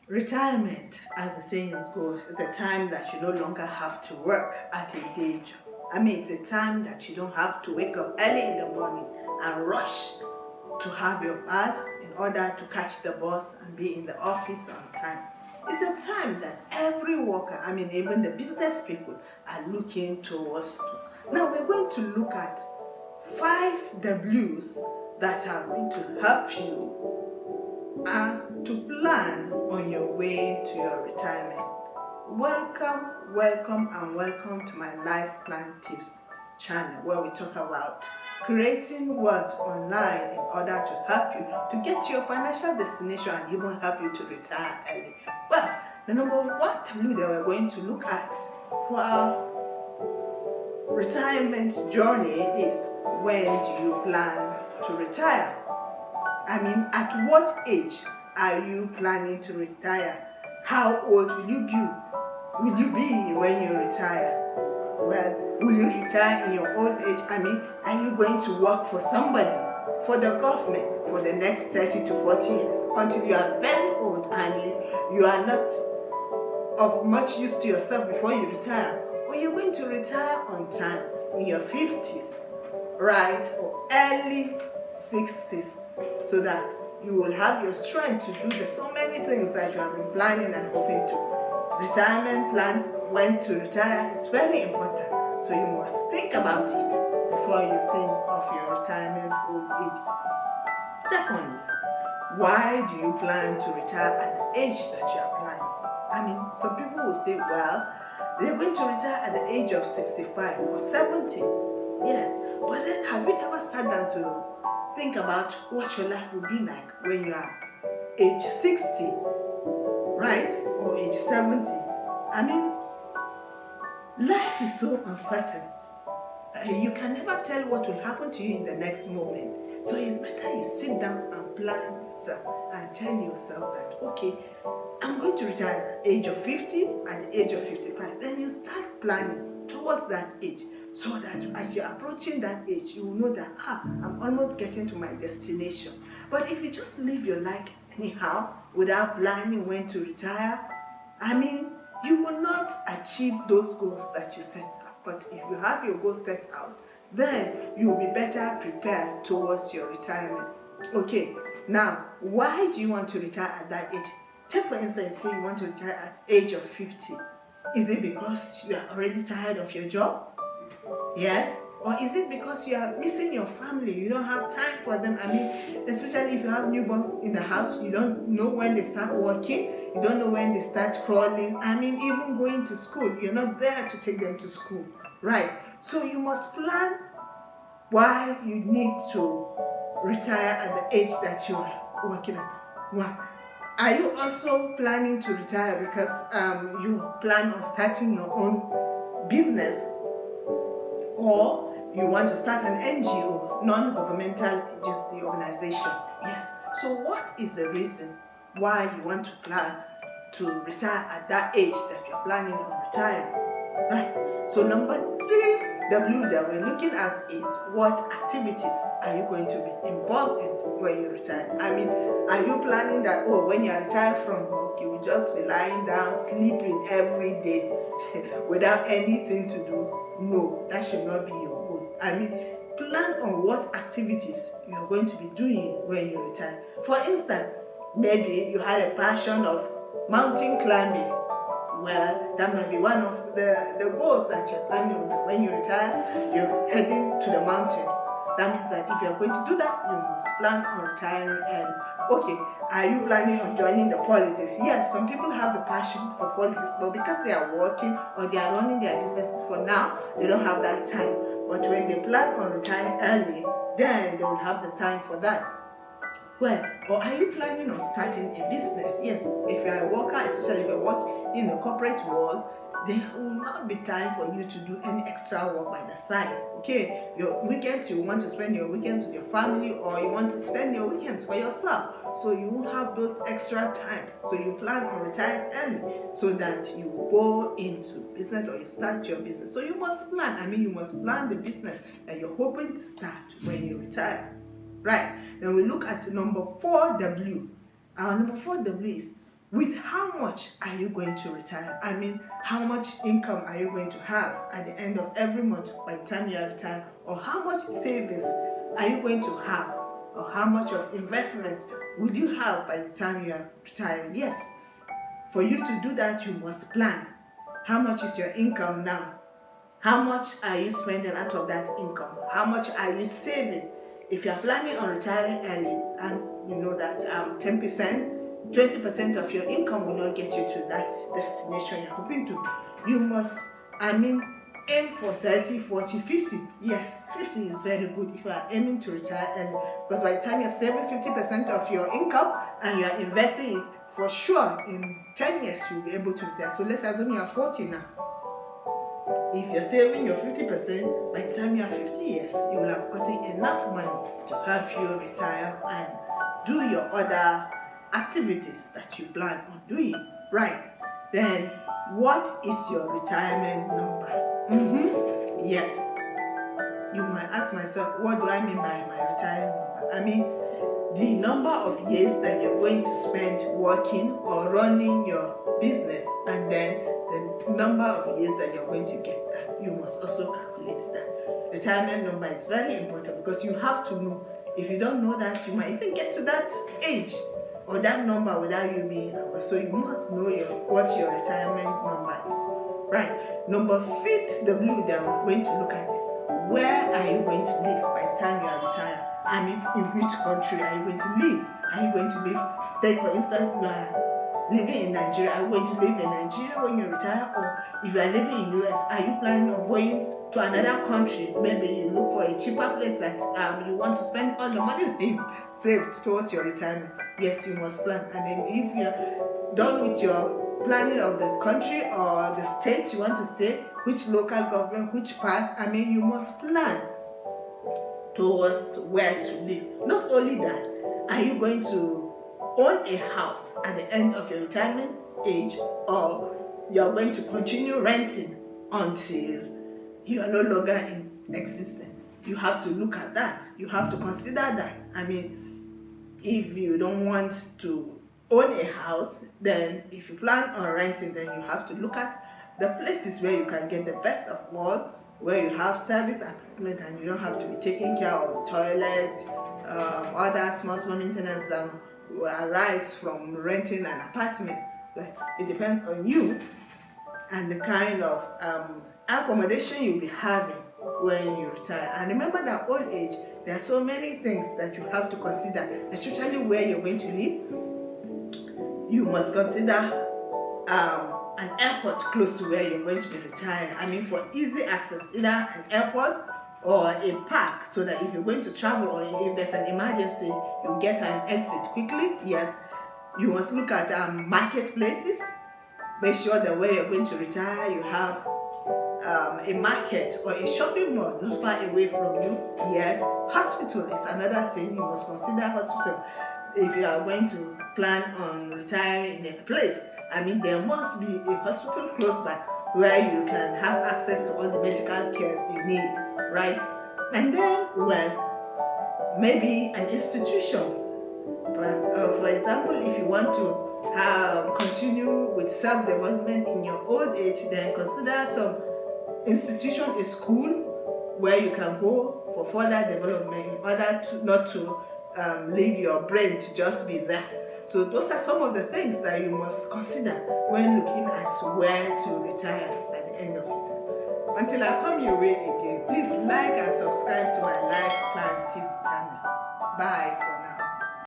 Retirement, as the saying goes, is a time that you no longer have to work at a day job. It's a time that you don't have to wake up early in the morning and rush to have your bath in order to catch the bus and be in the office on time. It's a time that every worker, even the business people, are looking towards to. Now we're going to look at 5 W's that are going to help you to plan on your way to your retirement. Welcome, and welcome to my Life Plan Tips channel, where we talk about creating wealth online in order to help you to get to your financial destination and even help you to retire early. Well, the number one W that we're going to look at for our retirement journey is, when do you plan to retire? At what age are you planning to retire? How old will you be when you retire? Well, will you retire in your old age? Are you going to work for somebody, for the government, for the next 30 to 40 years until you are very old and you are not of much use to yourself before you retire? Or you're going to retire on time in your 50s, right? Or early 60s, so that you will have your strength to do so many things that you have been planning and hoping to. Retirement plan, when to retire, is very important. So you must think about it before you think of your retirement old age. Secondly, why do you plan to retire at the age that you are planning? Some people will say, well, they're going to retire at the age of 65 or 70. Yes, but then have you ever sat down to think about what your life will be like when you are age 60, right? Or age 70? Life is so uncertain. You can never tell what will happen to you in the next moment. So it's better you sit down and plan yourself and tell yourself that, okay, I'm going to retire at the age of 50, at the age of 55. Then you start planning towards that age, so that as you're approaching that age, you will know that, I'm almost getting to my destination. But if you just live your life anyhow, without planning when to retire, you will not achieve those goals that you set up. But if you have your goals set out, then you will be better prepared towards your retirement. Okay, now, why do you want to retire at that age? Take for instance, say you want to retire at age of 50. Is it because you are already tired of your job? Yes? Or is it because you are missing your family? You don't have time for them. Especially if you have newborn in the house, you don't know when they start walking. You don't know when they start crawling. Even going to school, you're not there to take them to school. Right? So you must plan why you need to retire at the age that you are working at. Why? Are you also planning to retire because you plan on starting your own business? Or you want to start an NGO, non-governmental agency organization? Yes. So what is the reason why you want to plan to retire at that age that you're planning on retiring? Right. So number 3W that we're looking at is, what activities are you going to be involved in when you retire? Are you planning that, when you are retired from work, you will just be lying down, sleeping every day without anything to do? No, that should not be your goal. Plan on what activities you are going to be doing when you retire. For instance, maybe you had a passion of mountain climbing. Well, that might be one of the goals that you're planning on. When you retire, you're heading to the mountains. That means that if you're going to do that, you must plan on retiring early. Okay, are you planning on joining the politics? Yes, some people have the passion for politics, but because they are working or they are running their business for now, they don't have that time. But when they plan on retiring early, then they will have the time for that. Well, or are you planning on starting a business? Yes, if you are a worker, especially if you work in the corporate world, there will not be time for you to do any extra work by the side. Okay, your weekends, you want to spend your weekends with your family, or you want to spend your weekends for yourself. So you won't have those extra times. So you plan on retiring early so that you go into business or you start your business. So you must plan. You must plan the business that you're hoping to start when you retire. Right. Then we look at number 4W. Our number 4W is, with how much are you going to retire? I mean, how much income are you going to have at the end of every month by the time you are retired? Or how much savings are you going to have? Or how much of investment will you have by the time you are retired? Yes, for you to do that, you must plan. How much is your income now? How much are you spending out of that income? How much are you saving? If you are planning on retiring early, and you know that 10%, 20% of your income will not get you to that destination you're hoping to, you must, aim for 30, 40, 50. Yes, 50 is very good if you are aiming to retire early, because by the time you're saving 50% of your income and you're investing it, for sure in 10 years you'll be able to retire. So let's assume you are 40 now. If you're saving your 50%, by the time you are 50 years, you will have gotten enough money to help you retire and do your other activities that you plan on doing. Right. Then, what is your retirement number? Yes. You might ask myself, what do I mean by my retirement number? I mean, the number of years that you're going to spend working or running your business, and then the number of years that you're going to get that. You must also calculate that. Retirement number is very important because you have to know. If you don't know that, you might even get to that age or that number without you being aware. So you must know what your retirement number is. Right. Number 5th W that we're going to look at is, where are you going to live by the time you are retired? I mean, in which country are you going to live? Are you going to live, take for instance, you are living in Nigeria, are you going to live in Nigeria when you retire? Or if you are living in US, are you planning on going to another country? Maybe you look for a cheaper place that you want to spend all the money that you've saved towards your retirement. Yes, you must plan. And then if you're done with your planning of the country or the state you want to stay, which local government, which part, you must plan towards where to live. Not only that, are you going to own a house at the end of your retirement age, or you're going to continue renting until you are no longer in existence? You have to look at that. You have to consider that. If you don't want to own a house, then if you plan on renting, then you have to look at the places where you can get the best of all, where you have service apartment and you don't have to be taking care of toilets, other small maintenance that will arise from renting an apartment. But it depends on you and the kind of accommodation you'll be having when you retire. And remember that old age, there are so many things that you have to consider, especially where you're going to live. You must consider an airport close to where you're going to be retired. For easy access, either an airport or a park, so that if you're going to travel or if there's an emergency, you get an exit quickly. Yes, you must look at marketplaces. Make sure that where you're going to retire, you have a market or a shopping mall not far away from you. Yes, hospital is another thing. You must consider hospital if you are going to plan on retiring in a place. There must be a hospital close by where you can have access to all the medical cares you need, right? And then, maybe an institution. For example, if you want to continue with self-development in your old age, then consider some institution, a school where you can go for further development in order to not to leave your brain to just be there. So those are some of the things that you must consider when looking at where to retire at the end of your time. Until I come your way again, please like and subscribe to my Life Plan Tips channel. Bye for now.